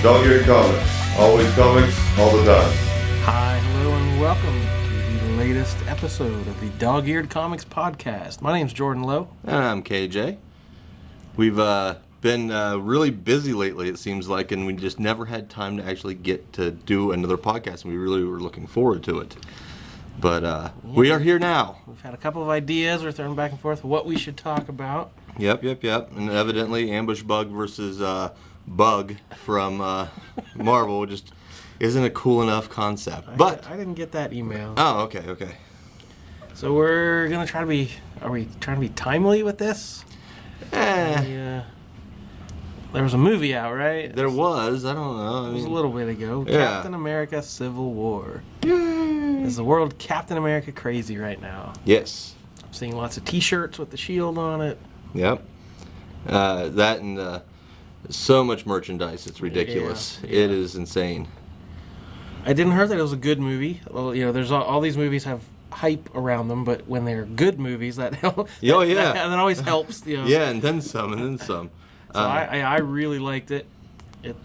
Dog-eared comics. Always comics, all the time. Hi, hello, and welcome to the latest episode of the Dog-Eared Comics podcast. My name's Jordan Lowe. And I'm KJ. We've been really busy lately, it seems like, and we just never had time to actually get to do another podcast, and we really were looking forward to it. But we are here now. We've had a couple of ideas. We're throwing back and forth what we should talk about. Yep. And evidently, Ambush Bug versus Bug from Marvel just isn't a cool enough concept. But I didn't get that email. Oh, okay. So we're going to try to be... Are we trying to be timely with this? There was a movie out, right? There was. I don't know. It was a little bit ago. Yeah. Captain America Civil War. Yay. Is the world Captain America crazy right now? Yes. I'm seeing lots of t-shirts with the shield on it. Yep. That and so much merchandise. It's ridiculous. Yeah. It is insane. I didn't hear that it was a good movie. Well, there's all these movies have hype around them, but when they're good movies, that helps. Oh, yeah. That always helps. Yeah, and then some. So I really liked it. When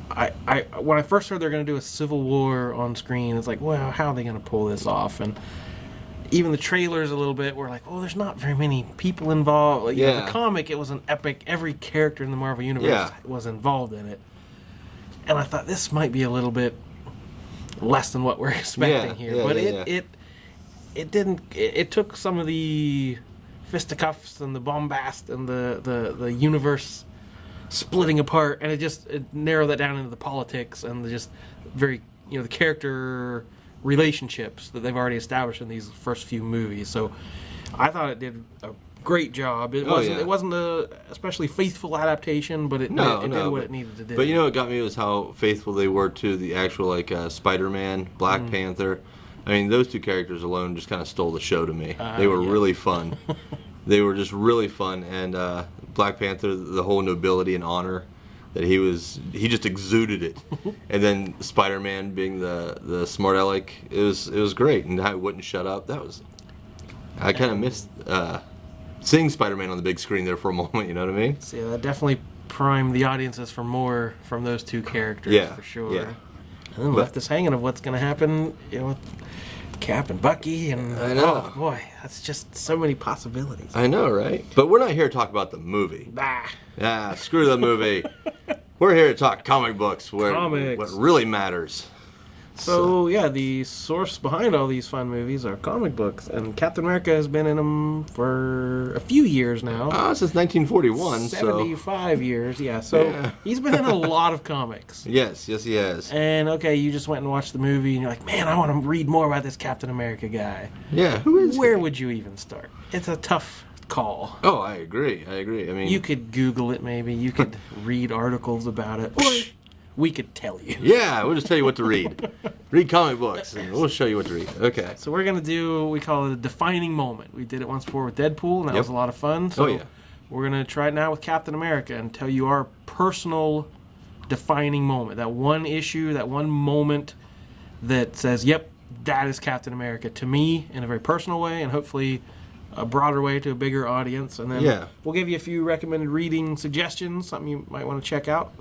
I first heard they're going to do a Civil War on screen, it's like, well, how are they going to pull this off? And even the trailers a little bit were like, oh, there's not very many people involved. Like, the comic, it was an epic. Every character in the Marvel Universe was involved in it. And I thought this might be a little bit less than what we're expecting here. But it didn't. It took some of the fisticuffs and the bombast and the universe splitting apart, and it narrowed that down into the politics and the just very the character relationships that they've already established in these first few movies. So I thought it did a great job. It wasn't a especially faithful adaptation, but it did what it needed to do. But what got me was how faithful they were to the actual Spider-Man, Black Panther. I mean, those two characters alone just kind of stole the show to me. They were really fun. They were just really fun, and Black Panther, the whole nobility and honor that he just exuded it. And then Spider-Man being the smart aleck, it was great, and how he wouldn't shut up. I kind of missed seeing Spider-Man on the big screen there for a moment. You know what I mean? So that definitely primed the audiences for more from those two characters, for sure. Yeah. And then left us hanging of what's going to happen, with Cap and Bucky, and I know. Oh boy, that's just so many possibilities. I know, right? But we're not here to talk about the movie. Screw the movie. We're here to talk comic books, where what really matters. So the source behind all these fun movies are comic books, and Captain America has been in them for a few years now. Since 1941. 75 years, So he's been in a lot of comics. Yes, he has. And you just went and watched the movie, and you're like, man, I want to read more about this Captain America guy. Yeah, who is Where would you even start? It's a tough call. Oh, I agree. I mean, you could Google it, maybe. You could read articles about it. Or we could tell you. Yeah, we'll just tell you what to read. Read comic books, and we'll show you what to read. Okay. So we're going to do, we call it a defining moment. We did it once before with Deadpool, and that was a lot of fun. So we're going to try it now with Captain America and tell you our personal defining moment. That one issue, that one moment that says, yep, that is Captain America to me in a very personal way, and hopefully a broader way to a bigger audience. And then we'll give you a few recommended reading suggestions, something you might want to check out.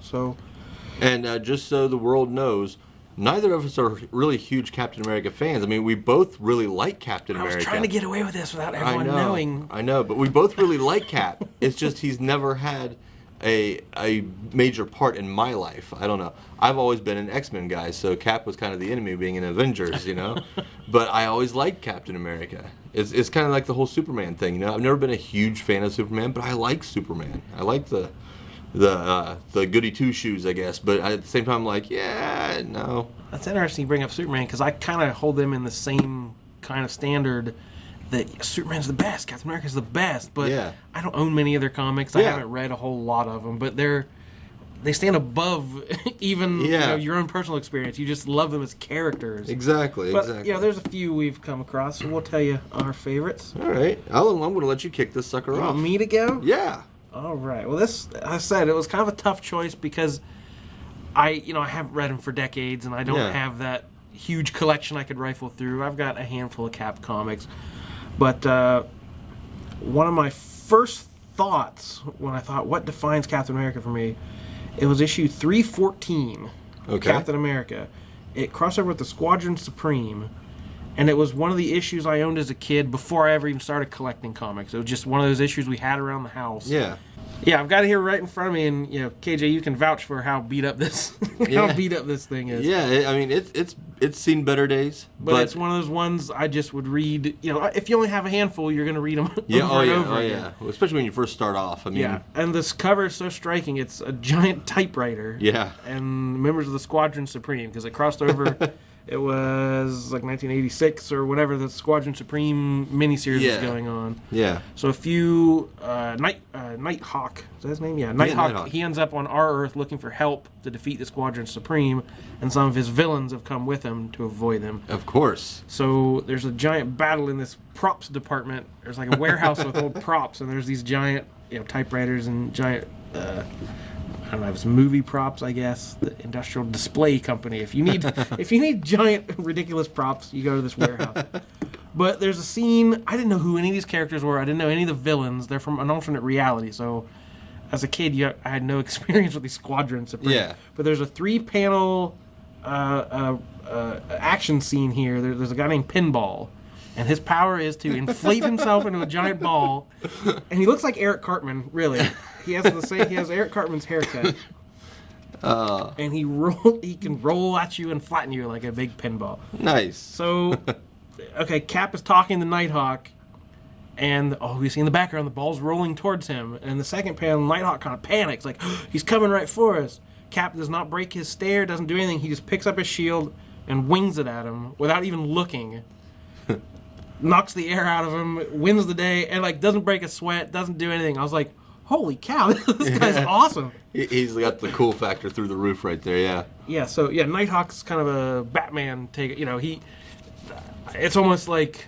And just so the world knows, neither of us are really huge Captain America fans. I mean, we both really like Captain America. I was trying to get away with this without everyone knowing. I know, but we both really like Cap. It's just he's never had a major part in my life. I don't know. I've always been an X-Men guy, so Cap was kind of the enemy being in Avengers, But I always liked Captain America. It's kind of like the whole Superman thing, I've never been a huge fan of Superman, but I like Superman. I like the goody two shoes, I guess, but at the same time, I'm like, no. That's interesting you bring up Superman, because I kind of hold them in the same kind of standard that Superman's the best, Captain America's the best, but I don't own many of their comics. I haven't read a whole lot of them, but they stand above even your own personal experience. You just love them as characters. Exactly. There's a few we've come across, so we'll tell you our favorites. All right. I'm going to let you kick this sucker off. Want me to go? Yeah. All right. Well, I said it was kind of a tough choice because I haven't read them for decades, and I don't have that huge collection I could rifle through. I've got a handful of Cap comics, but one of my first thoughts when I thought what defines Captain America for me It was issue 314. Okay. Captain America. It crossed over with the Squadron Supreme, and it was one of the issues I owned as a kid before I ever even started collecting comics. It was just one of those issues we had around the house. Yeah. Yeah, I've got it here right in front of me, and KJ, you can vouch for how beat up this this thing is. Yeah, I mean it's seen better days, but it's one of those ones I just would read. If you only have a handful, you're going to read them over and over again. Yeah, well, especially when you first start off. I mean, yeah, and this cover is so striking. It's a giant typewriter. Yeah, and members of the Squadron Supreme, because it crossed over. It was like 1986 or whatever the Squadron Supreme miniseries was going on. Yeah. So a few Nighthawk, is that his name? Yeah, Nighthawk. He ends up on our Earth looking for help to defeat the Squadron Supreme, and some of his villains have come with him to avoid them. Of course. So there's a giant battle in this props department. There's like a warehouse with old props, and there's these giant typewriters and giant. I don't know, it's movie props, I guess. The Industrial Display Company. If you need giant, ridiculous props, you go to this warehouse. But there's a scene. I didn't know who any of these characters were. I didn't know any of the villains. They're from an alternate reality. So, as a kid, I had no experience with these Squadron Supreme. Yeah. But there's a 3-panel action scene here. There's a guy named Pinball. And his power is to inflate himself into a giant ball. And he looks like Eric Cartman, really. He has Eric Cartman's haircut. And he can roll at you and flatten you like a big pinball. Nice. So, okay, Cap is talking to Nighthawk. And, we see in the background the ball's rolling towards him. And in the second panel, Nighthawk kind of panics, like, he's coming right for us. Cap does not break his stare, doesn't do anything. He just picks up his shield and wings it at him without even looking. Knocks the air out of him, wins the day, and doesn't break a sweat, doesn't do anything. I was like, holy cow, this guy's awesome. He's got the cool factor through the roof right there, yeah. Yeah, so Nighthawk's kind of a Batman take. It's almost like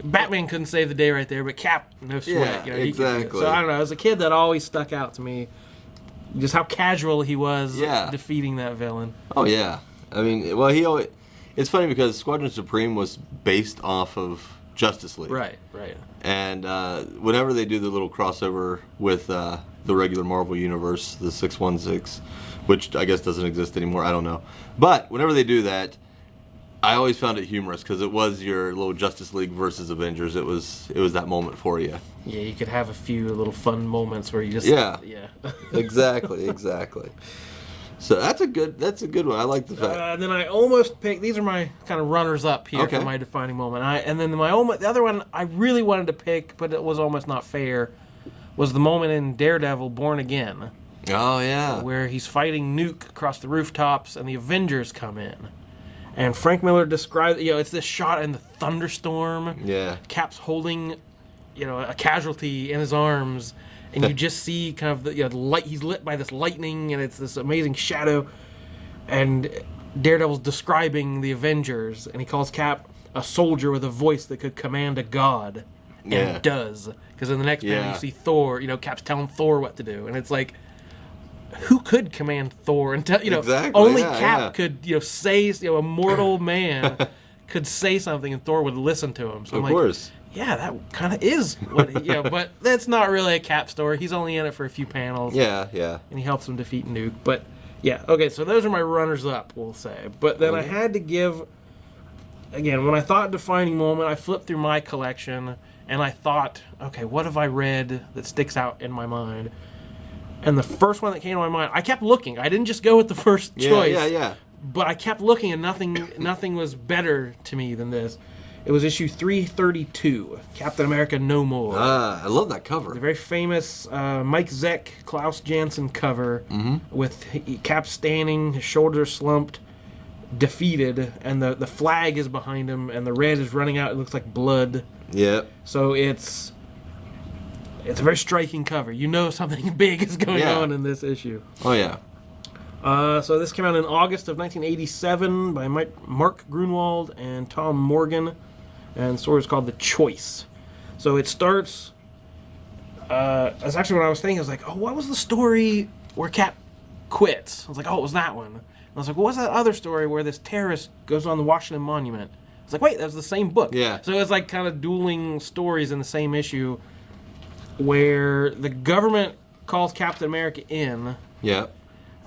Batman couldn't save the day right there, but Cap, no sweat. Yeah, exactly. So I don't know, as a kid, that always stuck out to me. Just how casual he was defeating that villain. Oh yeah, I mean, well, it's funny because Squadron Supreme was based off of Justice League. Right. And whenever they do the little crossover with the regular Marvel Universe, the 616, which I guess doesn't exist anymore, I don't know. But whenever they do that, I always found it humorous because it was your little Justice League versus Avengers. It was that moment for you. Yeah, you could have a few little fun moments where you just... Yeah. Exactly. So that's a good one. I like the fact. And then I almost picked. These are my kind of runners up here for my defining moment. The other one I really wanted to pick, but it was almost not fair, was the moment in Daredevil: Born Again. Oh yeah. Where he's fighting Nuke across the rooftops, and the Avengers come in. And Frank Miller described, it's this shot in the thunderstorm. Yeah. Cap's holding, a casualty in his arms. And you just see kind of the light. He's lit by this lightning, and it's this amazing shadow. And Daredevil's describing the Avengers, and he calls Cap a soldier with a voice that could command a god, and does. Because in the next panel you see Thor. Cap's telling Thor what to do, and it's like, who could command Thor? And exactly, only Cap could say, a mortal man could say something, and Thor would listen to him. So of course. Yeah, that kind of is what but that's not really a Cap story. He's only in it for a few panels. Yeah. And he helps him defeat Nuke. But, okay, so those are my runners-up, we'll say. But then I had to give, again, when I thought defining moment, I flipped through my collection, and I thought, okay, what have I read that sticks out in my mind? And the first one that came to my mind, I kept looking. I didn't just go with the first choice. Yeah. But I kept looking, and nothing was better to me than this. It was issue 332, Captain America No More. I love that cover. The very famous Mike Zeck, Klaus Janson cover with Cap standing, his shoulders slumped, defeated, and the flag is behind him, and the red is running out. It looks like blood. Yep. So it's a very striking cover. Something big is going on in this issue. Oh, yeah. So this came out in August of 1987 by Mark Grunwald and Tom Morgan. And the story is called The Choice. So it starts... that's actually what I was thinking. I was like, what was the story where Cap quits? I was like, it was that one. And I was like, what's that other story where this terrorist goes on the Washington Monument? I was like, wait, that was the same book. Yeah. So it's like kind of dueling stories in the same issue where the government calls Captain America in. Yeah.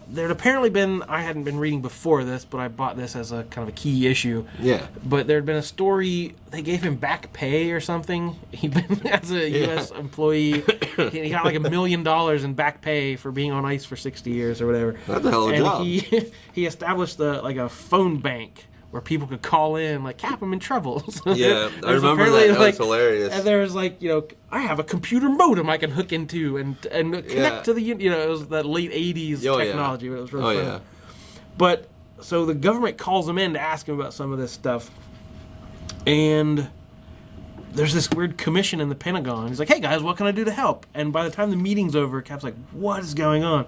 there'd apparently been, I hadn't been reading before this, but I bought this as a kind of a key issue. Yeah. But there'd been a story, they gave him back pay or something. He'd been, as a U.S. employee, he got like $1 million in back pay for being on ice for 60 years or whatever. That's a hell of a job. He established a phone bank where people could call in, like, Cap, I'm in trouble. Yeah, I remember that. That was hilarious. And there was like, I have a computer modem I can hook into and connect to the, it was that late 80s technology. Yeah. But it was really fun. Yeah. But, so the government calls him in to ask him about some of this stuff. And there's this weird commission in the Pentagon. He's like, hey guys, what can I do to help? And by the time the meeting's over, Cap's like, what is going on?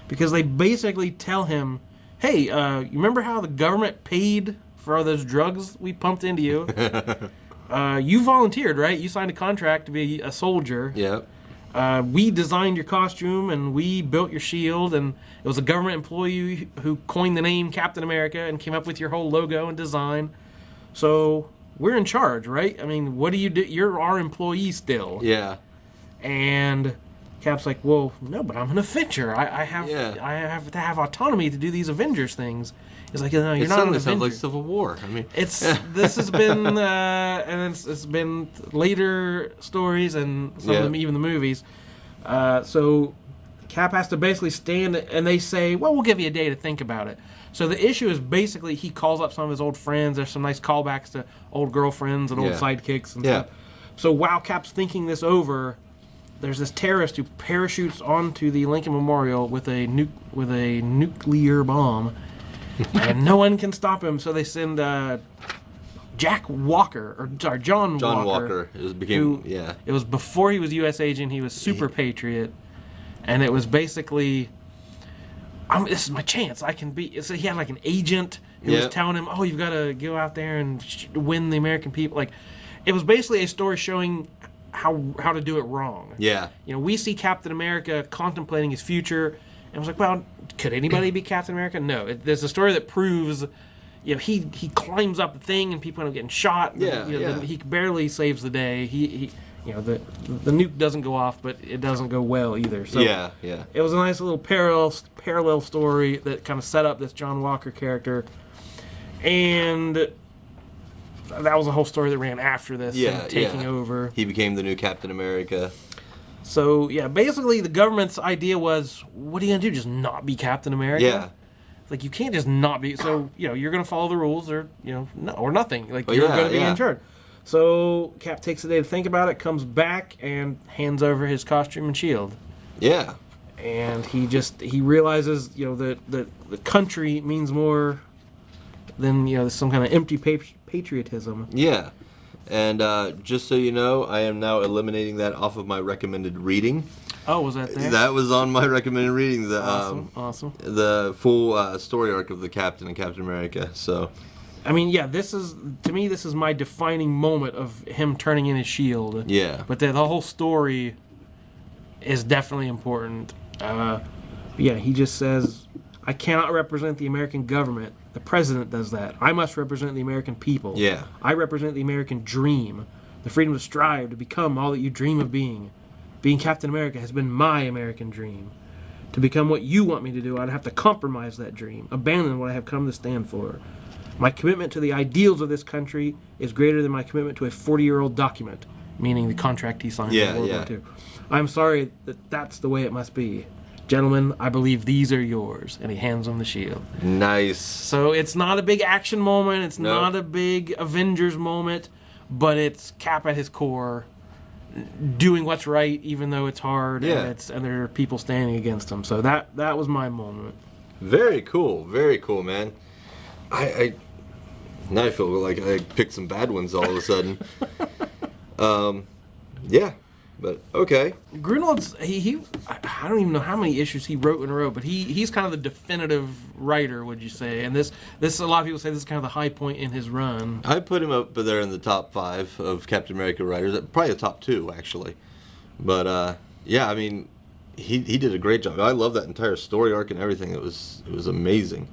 Because they basically tell him, hey, you remember how the government paid for all those drugs we pumped into you? You volunteered, right? You signed a contract to be a soldier. Yeah. We designed your costume, and we built your shield, and it was a government employee who coined the name Captain America and came up with your whole logo and design. So we're in charge, right? I mean, what do you do? You're our employee still. Yeah. And Cap's like, well, no, but I'm an Avenger. I have to have autonomy to do these Avengers things. He's like, no, you're not an Avenger. It sounds like Civil War. I mean, this has been and it's been later stories and some of them, even the movies. So Cap has to basically stand, and they say, well, we'll give you a day to think about it. So the issue is basically he calls up some of his old friends. There's some nice callbacks to old girlfriends and old sidekicks and stuff. So while Cap's thinking this over, there's this terrorist who parachutes onto the Lincoln Memorial with a nuclear bomb, and no one can stop him. So they send John Walker. John Walker. It was before he was U.S. agent. He was super patriot, and it was basically, this is my chance. I can be. So he had like an agent who was telling him, "Oh, you've got to go out there and win the American people." Like, it was basically a story showing how to do it wrong. Yeah. We see Captain America contemplating his future, and was like, well, could anybody be Captain America? No. There's a story that proves, he climbs up the thing and people end up getting shot. He barely saves the day. The nuke doesn't go off, but it doesn't go well either. So it was a nice little parallel story that kind of set up this John Walker character, and that was a whole story that ran after this, taking over. He became the new Captain America. So, basically the government's idea was, what are you going to do, just not be Captain America? Yeah. Like, you can't just not be, so, you're going to follow the rules or nothing. Like, you're going to be in charge. So, Cap takes a day to think about it, comes back, and hands over his costume and shield. Yeah. And he realizes, that the country means more than, some kind of empty patriotism. Yeah. And just so you know, I am now eliminating that off of my recommended reading. Oh, was that there? That was on my recommended reading. Awesome. The full story arc of the Captain and Captain America. So, I mean, this is my defining moment of him turning in his shield. Yeah. But the whole story is definitely important. He just says, I cannot represent the American government. The president does that. I must represent the American people. Yeah. I represent the American dream. The freedom to strive, to become all that you dream of being. Being Captain America has been my American dream. To become what you want me to do, I'd have to compromise that dream, abandon what I have come to stand for. My commitment to the ideals of this country is greater than my commitment to a 40-year-old document, meaning the contract he signed in World War II. I'm sorry that's the way it must be. Gentlemen, I believe these are yours. And he hands them the shield. Nice. So it's not a big action moment. It's not a big Avengers moment. But it's Cap at his core doing what's right, even though it's hard. Yeah. And there are people standing against him. So that was my moment. Very cool. Very cool, man. Now I feel like I picked some bad ones all of a sudden. Yeah. But okay, Grunwald's I don't even know how many issues he wrote in a row, but he's kind of the definitive writer, would you say? And this a lot of people say this is kind of the high point in his run. I put him up there in the top 5 of Captain America writers, probably the top 2 actually. But I mean, he did a great job. I love that entire story arc and everything. It was amazing.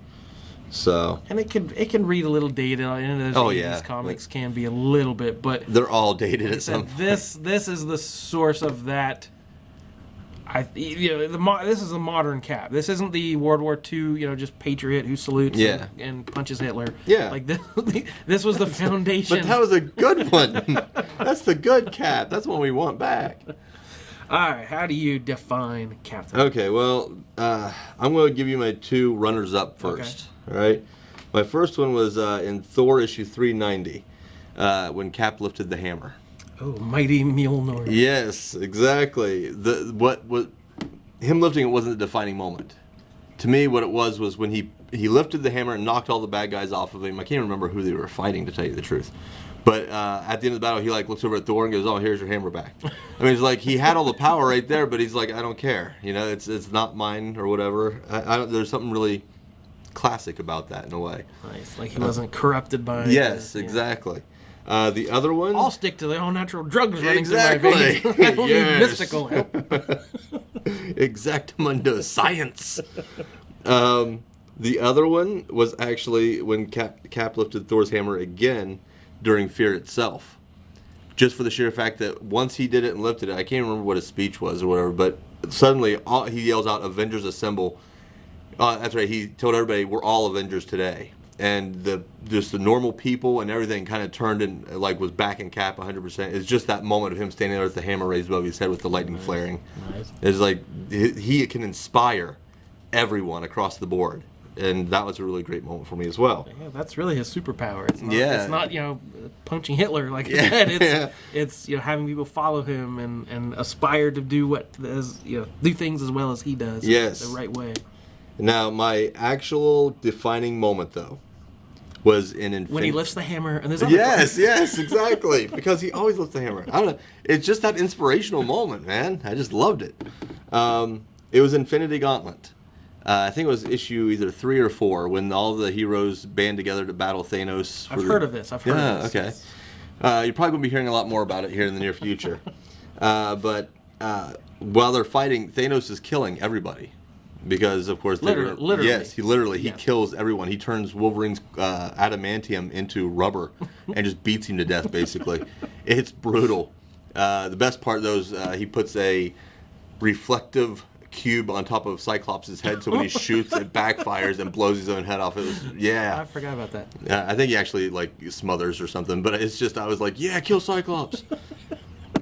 So, and it can read a little dated. Those 80s comics can be a little bit, but they're all dated at some point. This is the source of that This is a modern Cap. This isn't the World War II, just patriot who salutes and punches Hitler. Yeah. Like this was the foundation. But that was a good one. That's the good Cap. That's one we want back. All right, how do you define Captain? Okay, well, I'm going to give you my 2 runners-up first. Okay. All right? My first one was in Thor issue 390, when Cap lifted the hammer. Oh, mighty Mjolnir. Yes, exactly. Him lifting it wasn't the defining moment. To me, what it was when he lifted the hammer and knocked all the bad guys off of him. I can't remember who they were fighting, to tell you the truth. But at the end of the battle, he looks over at Thor and goes, "Oh, here's your hammer back." I mean, it's like he had all the power right there, but he's like, "I don't care. It's not mine or whatever." There's something really classic about that in a way. Nice, like he wasn't corrupted by it. Yes, exactly. The other one... I'll stick to the all natural drugs running through my veins. I don't need mystical help. Exactamundo science. The other one was actually when Cap lifted Thor's hammer again during Fear itself. Just for the sheer fact that once he did it and lifted it, I can't remember what his speech was or whatever, but suddenly he yells out, "Avengers assemble." That's right, he told everybody, "We're all Avengers today." And just the normal people and everything kind of turned and was backing Cap 100%. It's just that moment of him standing there with the hammer raised above his head with the lightning flaring. Nice. It's like he can inspire everyone across the board, and that was a really great moment for me as well. Yeah, that's really his superpower. It's not punching Hitler like I said. It's having people follow him and aspire to do do things as well as he does. Yes, the right way. Now my actual defining moment though was in Infinity. When he lifts the hammer and there's yes, exactly. Because he always lifts the hammer. I don't know. It's just that inspirational moment, man. I just loved it. It was Infinity Gauntlet. I think it was issue either 3 or 4 when all the heroes band together to battle Thanos. I've heard of this. Okay. You're probably going to be hearing a lot more about it here in the near future. But while they're fighting, Thanos is killing everybody. Because, of course, literally. Yes, he kills everyone. He turns Wolverine's adamantium into rubber and just beats him to death, basically. It's brutal. The best part, though, is he puts a reflective cube on top of Cyclops' head, so when he shoots, it backfires and blows his own head off. I forgot about that. I think he actually, smothers or something, but it's just, I was like, yeah, kill Cyclops.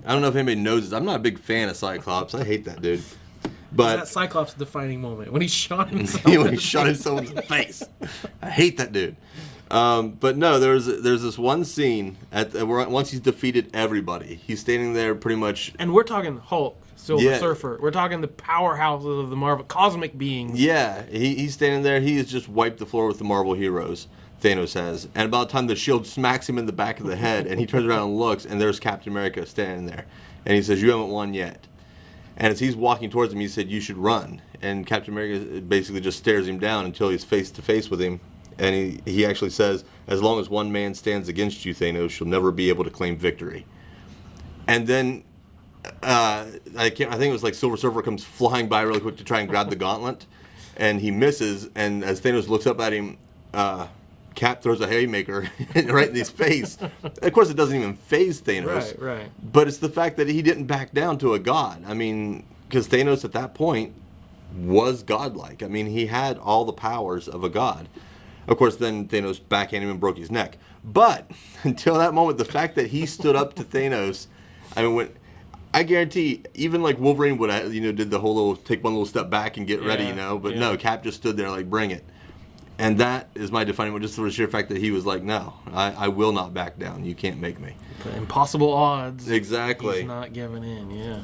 I don't know if anybody knows this. I'm not a big fan of Cyclops. I hate that dude. But that Cyclops' defining moment when he shot himself. When he shot himself in the face. I hate that dude. But no, there's this one scene once he's defeated everybody. He's standing there pretty much. And we're talking Hulk, Silver Surfer. We're talking the powerhouses of the Marvel cosmic beings. Yeah, he's standing there. He has just wiped the floor with the Marvel heroes. Thanos has. And about the time the shield smacks him in the back of the head, and he turns around and looks, and there's Captain America standing there, and he says, "You haven't won yet." And as he's walking towards him, he said, "You should run." And Captain America basically just stares him down until he's face to face with him. And he actually says, "As long as one man stands against you, Thanos, you'll never be able to claim victory." And then, I think it was Silver Surfer comes flying by really quick to try and grab the gauntlet. And he misses. And as Thanos looks up at him, Cap throws a haymaker right in his face. Of course, it doesn't even faze Thanos. Right. But it's the fact that he didn't back down to a god. I mean, because Thanos at that point was godlike. I mean, he had all the powers of a god. Of course, then Thanos backhanded him and broke his neck. But until that moment, the fact that he stood up to Thanos, I mean, I guarantee, even Wolverine would have, did the whole take one little step back and get ready, But no, Cap just stood there bring it. And that is my defining one, just for the sheer fact that he was like, "No, I will not back down. You can't make me." The impossible odds. Exactly. He's not giving in, yeah.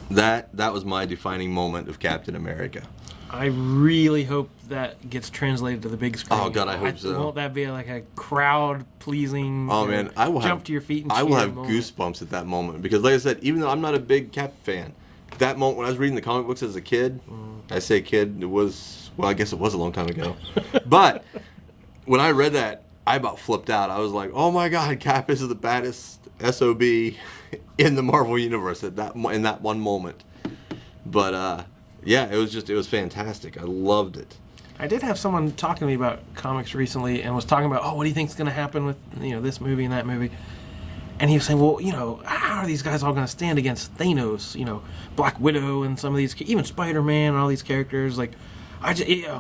That was my defining moment of Captain America. I really hope that gets translated to the big screen. Oh, God, I hope so. Won't that be a crowd-pleasing, oh, man, I will jump to your feet and I will have goosebumps at that moment. Because, like I said, even though I'm not a big Cap fan, that moment when I was reading the comic books as a kid, I say kid, it was... Well, I guess it was a long time ago. But when I read that, I about flipped out. I was like, "Oh my God, Cap is the baddest SOB in the Marvel Universe in that one moment." But it was fantastic. I loved it. I did have someone talking to me about comics recently and was talking about, "Oh, what do you think's going to happen with this movie and that movie?" And he was saying, "Well, how are these guys all going to stand against Thanos? You know, Black Widow and some of these, even Spider-Man and all these characters. Like,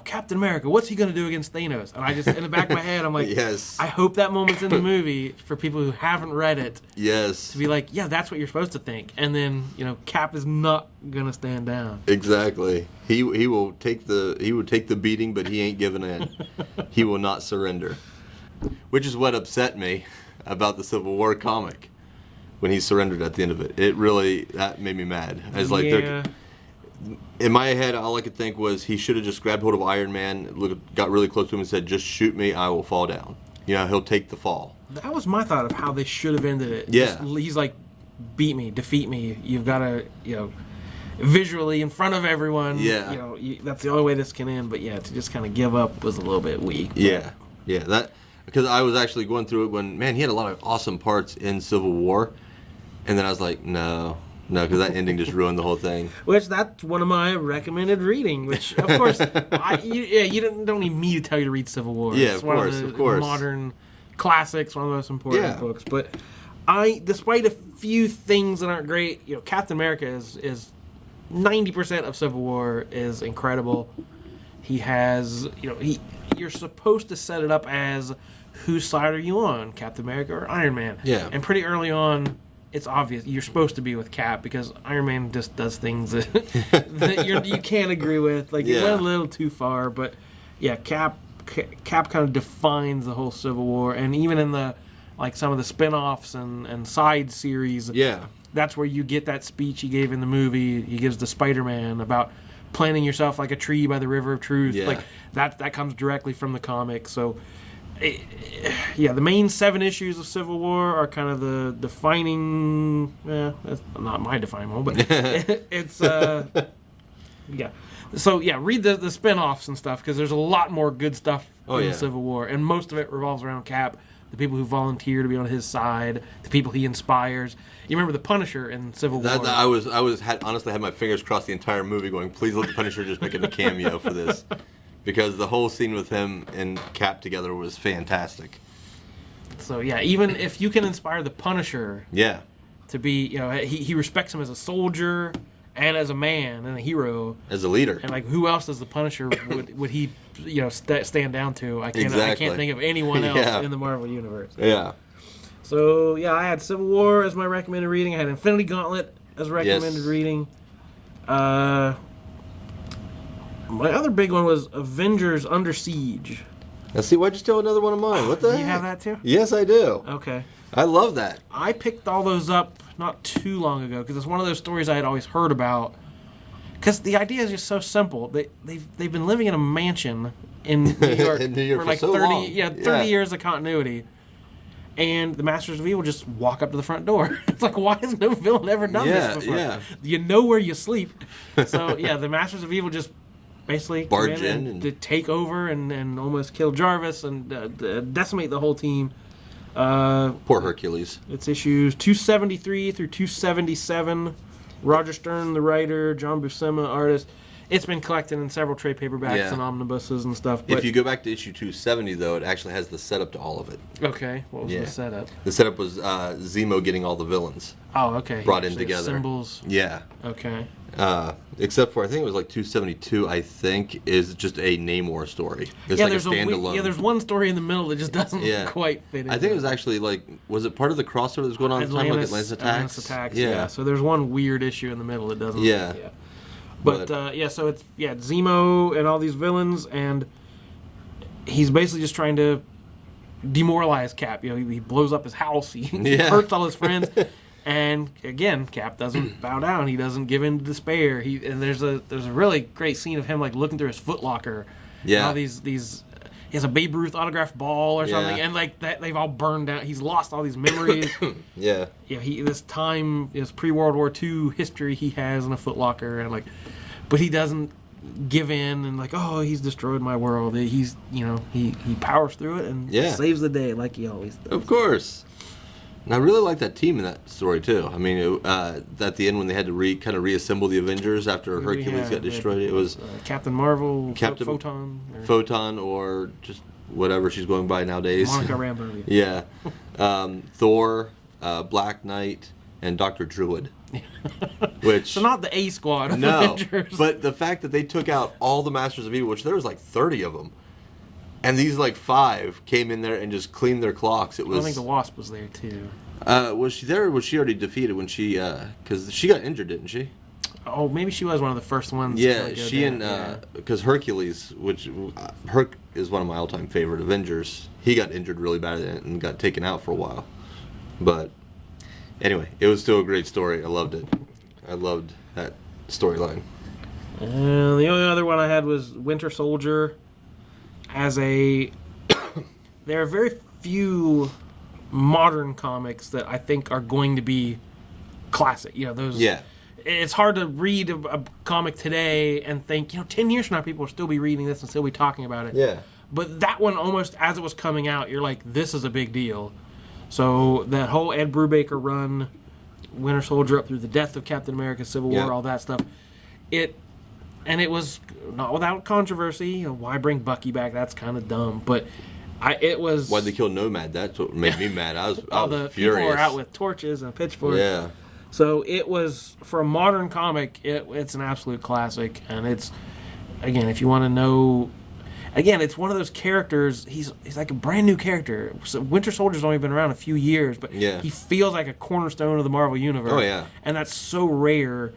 Captain America, what's he going to do against Thanos? And I just, in the back of my head, I'm like, yes. I hope that moment's in the movie for people who haven't read it. Yes. To be like, yeah, that's what you're supposed to think. And then, you know, Cap is not going to stand down. Exactly. He will take the beating, but he ain't giving in. He will not surrender. Which is what upset me about the Civil War comic when he surrendered at the end of it. That made me mad. I was like, in my head, all I could think was he should have just grabbed hold of Iron Man, got really close to him and said, just shoot me, I will fall down. You know, he'll take the fall. That was my thought of how they should have ended it. Yeah. He's like, beat me, defeat me. You've got to, you know, visually in front of everyone. Yeah. You know, that's the only way this can end. But yeah, to just kind of give up was a little bit weak. But. Yeah. That because I was actually going through it when, man, he had a lot of awesome parts in Civil War. And then I was like, no, because that ending just ruined the whole thing. Which, that's one of my recommended reading, which, of course, you don't need me to tell you to read Civil War. Yeah, it's of one course, of the of course. modern classics, one of the most important books. But despite a few things that aren't great, you know, Captain America is 90% of Civil War is incredible. He has, you know, you're supposed to set it up as whose side are you on, Captain America or Iron Man? Yeah. And pretty early on, it's obvious you're supposed to be with Cap because Iron Man just does things that you can't agree with. Like, it went a little too far, but yeah, Cap kind of defines the whole Civil War, and even in the some of the spin-offs and side series, that's where you get that speech he gave in the movie. He gives to Spider-Man about planting yourself like a tree by the river of truth. Yeah. Like that comes directly from the comic. So. The main 7 issues of Civil War are kind of the defining. That's not my defining one, but it's So read the spin-offs and stuff because there's a lot more good stuff in Civil War, and most of it revolves around Cap, the people who volunteer to be on his side, the people he inspires. You remember the Punisher in Civil War? I honestly had my fingers crossed the entire movie, going, please let the Punisher just make a cameo for this. Because the whole scene with him and Cap together was fantastic. So, even if you can inspire the Punisher to be, you know, he respects him as a soldier and as a man and a hero. As a leader. And, like, who else as the Punisher would he, you know, stand down to? I can't think of anyone else in the Marvel Universe. Yeah. So, I had Civil War as my recommended reading. I had Infinity Gauntlet as recommended reading. My other big one was Avengers Under Siege. Now, see, why'd you steal another one of mine? What the heck? You have that too? Yes, I do. Okay. I love that. I picked all those up not too long ago because it's one of those stories I had always heard about. Because the idea is just so simple. They've been living in a mansion in New York, for like so 30 long. 30 years of continuity. And the Masters of Evil just walk up to the front door. It's like, why has no villain ever done this before? Yeah. You know where you sleep. So, the Masters of Evil just basically barge in and to take over and almost kill Jarvis and decimate the whole team. Poor Hercules. It's issues 273 through 277. Roger Stern, the writer, John Buscema, artist. It's been collected in several trade paperbacks and omnibuses and stuff. But if you go back to issue 270, though, it actually has the setup to all of it. Okay, what was the setup? The setup was Zemo getting all the villains. Oh, okay. Brought in together. Symbols. Yeah. Okay. Except for, I think it was like 272, I think, is just a Namor story. It's like there's a standalone. there's one story in the middle that just doesn't quite fit in. I think it was actually was it part of the crossover that was going on at the time, like Atlantis Attacks? Yeah. So there's one weird issue in the middle that doesn't. Yeah. But so it's Zemo and all these villains, and he's basically just trying to demoralize Cap. You know, he blows up his house, he hurts all his friends, and again, Cap doesn't bow down. He doesn't give in to despair. And there's a really great scene of him like looking through his footlocker. Yeah. All these. He has a Babe Ruth autographed ball or something, and like that they've all burned down. He's lost all these memories. This pre-World War II history he has in a footlocker, and but he doesn't give in and he's destroyed my world. He's he powers through it and saves the day like he always does. Of course. And I really like that team in that story too. I mean, at the end when they had to reassemble the Avengers after Hercules got destroyed, it was Captain Marvel, Photon, or just whatever she's going by nowadays. Monica Rambeau. Yeah, Thor, Black Knight, and Dr. Druid. Which So not the A squad of no, Avengers. but the fact that they took out all the Masters of Evil, which there was like 30 of them, and these like 5 came in there and just cleaned their clocks. It was. I think the Wasp was there too. Was she there, or was she already defeated when she? Because she got injured, didn't she? Oh, maybe she was one of the first ones. Yeah, to go she down. and because Hercules, which Herc is one of my all-time favorite Avengers, he got injured really bad and got taken out for a while. But anyway, it was still a great story. I loved it. I loved that storyline. And the only other one I had was Winter Soldier. There are very few modern comics that I think are going to be classic. You know, those. Yeah. It's hard to read a comic today and think, 10 years from now, people will still be reading this and still be talking about it. Yeah. But that one, almost as it was coming out, you're like, this is a big deal. So that whole Ed Brubaker run, Winter Soldier up through the death of Captain America, Civil War, all that stuff, it was not without controversy. Why bring Bucky back? That's kind of dumb. But it was. Why'd they kill Nomad? That's what made me mad. I was the furious. people were out with torches and pitchforks. Yeah. So it was, for a modern comic, it's an absolute classic. And it's, again, if you want to know, again, it's one of those characters, he's like a brand new character. So Winter Soldier's only been around a few years, but he feels like a cornerstone of the Marvel Universe. Oh, yeah. And that's so rare.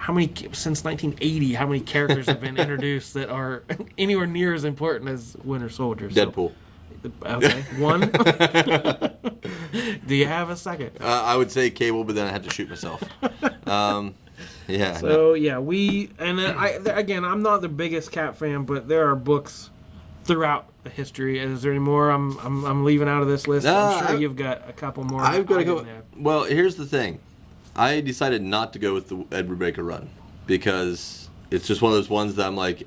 Since 1980, how many characters have been introduced that are anywhere near as important as Winter Soldier? Deadpool. Okay, one. Do you have a second? I would say Cable, but then I had to shoot myself. Yeah. So again, I'm not the biggest Cap fan, but there are books throughout the history. Is there any more I'm leaving out of this list? No, I'm sure you've got a couple more. I've got to go. Well, here's the thing. I decided not to go with the Ed Brubaker run because it's just one of those ones that I'm like,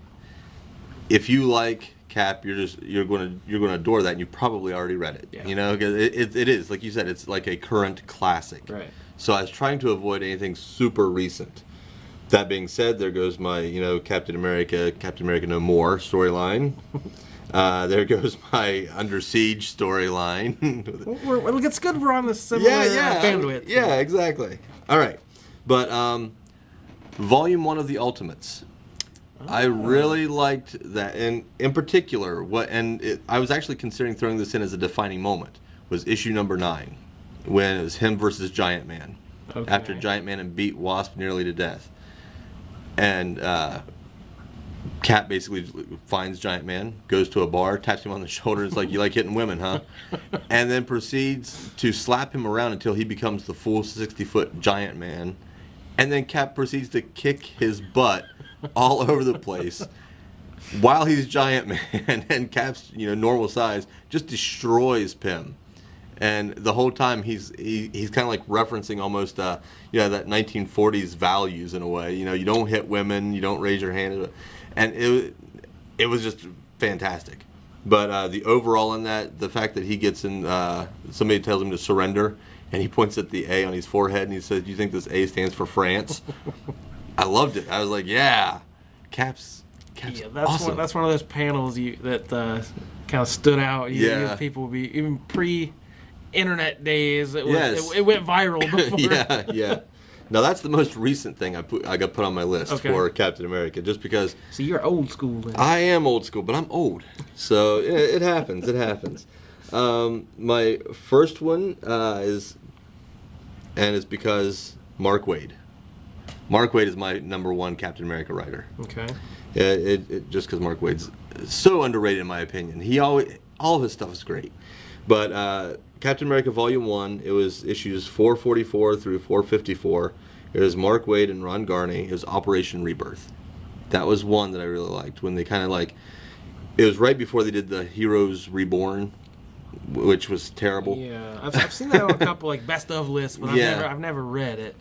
if you like Cap, you're going to adore that, and you probably already read it. Yeah. Because it is, like you said, it's like a current classic. Right. So I was trying to avoid anything super recent. That being said, there goes my Captain America No More storyline. There goes my Under Siege storyline. It's good we're on the similar bandwidth. Yeah, exactly. All right, but Volume 1 of the Ultimates. I really liked that, and in particular, I was actually considering throwing this in as a defining moment, was issue number 9, when it was him versus Giant Man, after Giant Man and beat Wasp nearly to death, and Cap basically finds Giant Man, goes to a bar, taps him on the shoulder, and is like, "You like hitting women, huh?" And then proceeds to slap him around until he becomes the full 60-foot Giant Man, and then Cap proceeds to kick his butt all over the place while he's Giant Man, and Cap's normal size just destroys Pym. And the whole time he's kind of like referencing almost that 1940s values in a way. You don't hit women, you don't raise your hand, and it was just fantastic. But the overall in that, the fact that he gets in, somebody tells him to surrender, and he points at the A on his forehead and he says, "Do you think this A stands for France?" I loved it. I was like, yeah, Cap's that's awesome. That's one of those panels that kind of stood out. People would be, even pre-internet days, it went viral before. Yeah. Now that's the most recent thing I got put on my list for Captain America, just because. So you're old school then. I am old school, but I'm old, so it happens. It happens. My first one is because Mark Waid. Mark Waid is my number 1 Captain America writer. Okay. It just because Mark Waid's so underrated in my opinion. All of his stuff is great, but Captain America Volume 1, it was issues 444 through 454. It was Mark Waid and Ron Garney. It was Operation Rebirth. That was one that I really liked when they kind of it was right before they did the Heroes Reborn, which was terrible. Yeah, I've seen that on a couple best of lists, but I've never read it.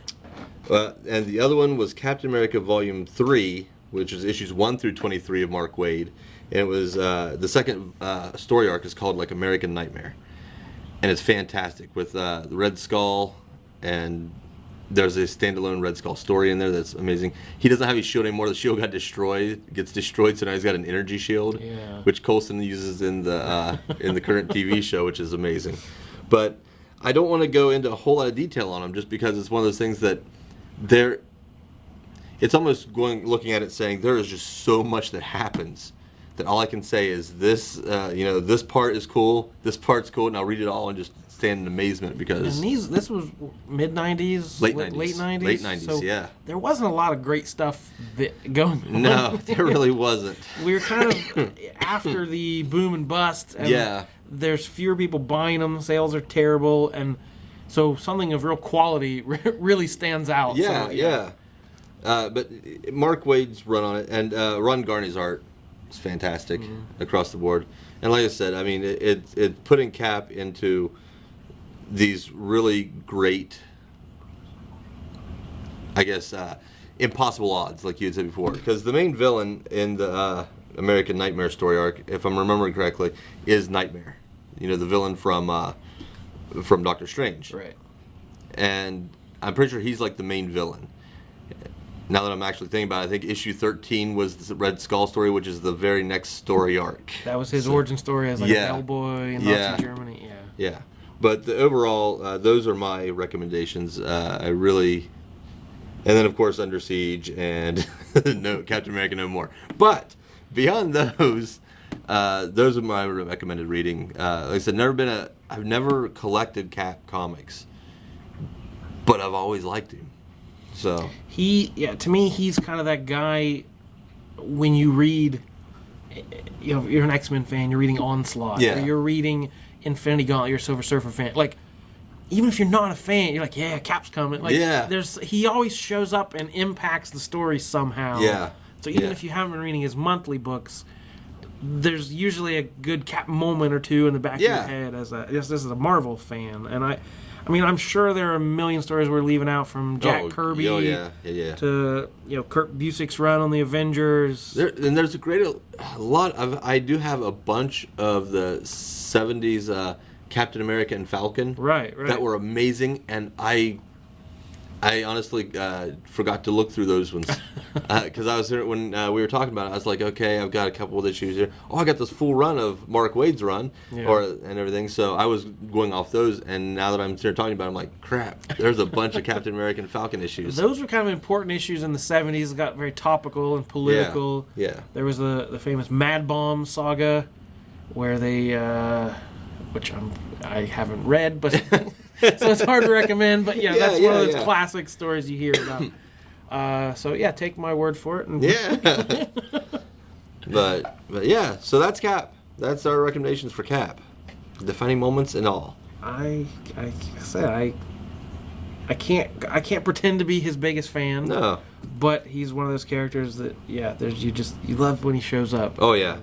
And the other one was Captain America Volume 3, which is issues 1 through 23 of Mark Waid. And it was the second story arc is called American Nightmare. And it's fantastic with the Red Skull, and there's a standalone Red Skull story in there that's amazing. He doesn't have his shield anymore. The shield gets destroyed, so now he's got an energy shield, which Coulson uses in the current TV show, which is amazing. But I don't want to go into a whole lot of detail on them just because it's one of those things that it's almost looking at it saying there is just so much that happens that all I can say is this, this part is cool, this part's cool, and I'll read it all and just stand in amazement because... And this was mid-90s? Late 90s. Late 90s? Late 90s, so yeah. There wasn't a lot of great stuff going on. No, there really wasn't. We were kind of after the boom and bust, and there's fewer people buying them, sales are terrible, and so something of real quality really stands out. Yeah, so, yeah. But Mark Waid's run on it, and Ron Garney's art is fantastic across the board. And like I said, I mean, it's putting Cap into these really great, I guess, impossible odds, like you had said before. Because the main villain in the American Nightmare story arc, if I'm remembering correctly, is Nightmare. You know, the villain from Doctor Strange. Right. And I'm pretty sure he's like the main villain. Now that I'm actually thinking about it, I think issue 13 was the Red Skull story, which is the very next story arc. That was his origin story as like a bellboy in Nazi Germany. Yeah. Yeah. But overall, those are my recommendations. I really... And then, of course, Under Siege and no Captain America No More. But beyond those are my recommended reading. Like I said, I've never collected Cap comics, but I've always liked him. So to me, he's kind of that guy. When you read, you're an X-Men fan, you're reading Onslaught, or you're reading Infinity Gauntlet, you're a Silver Surfer fan. Like, even if you're not a fan, you're like, yeah, Cap's coming. Like, he always shows up and impacts the story somehow. Yeah. So even if you haven't been reading his monthly books, there's usually a good Cap moment or two in the back of your head this is a Marvel fan. And I mean, I'm sure there are a million stories we're leaving out, from Jack Kirby to Kurt Busiek's run on the Avengers. There's a lot of. I do have a bunch of the 70s Captain America and Falcon that were amazing, and I honestly forgot to look through those ones because I was there when we were talking about it. I was like, okay, I've got a couple of issues here. Oh, I got this full run of Mark Waid's run and everything. So I was going off those, and now that I'm here talking about it, I'm like, crap, there's a bunch of Captain America and Falcon issues. Those were kind of important issues in the 70s. It got very topical and political. Yeah. There was the famous Mad Bomb saga where they, which I haven't read, but... So it's hard to recommend, but that's one of those classic stories you hear about. Take my word for it. And but yeah, so that's Cap. That's our recommendations for Cap. Defining moments and all. I can't pretend to be his biggest fan. No. But he's one of those characters that you love when he shows up. Oh yeah.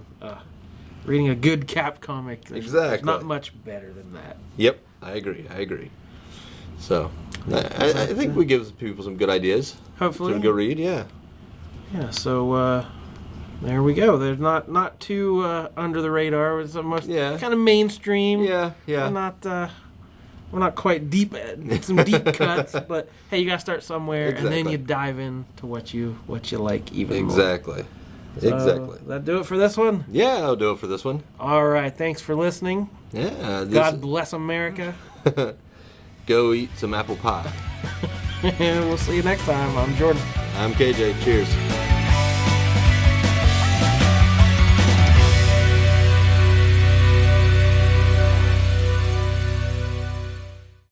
Reading a good Cap comic. There's not much better than that. Yep. I agree. So, I think we give people some good ideas. Hopefully. To go read, yeah. Yeah, so there we go. They're not too under the radar. It's almost kind of mainstream. Yeah. We're not quite deep at some deep cuts, but hey, you got to start somewhere, and then you dive into what you like even more. Exactly. That do it for this one? Yeah, I'll do it for this one. All right, thanks for listening. Yeah. God bless America. Go eat some apple pie. We'll see you next time. I'm Jordan. I'm KJ. Cheers.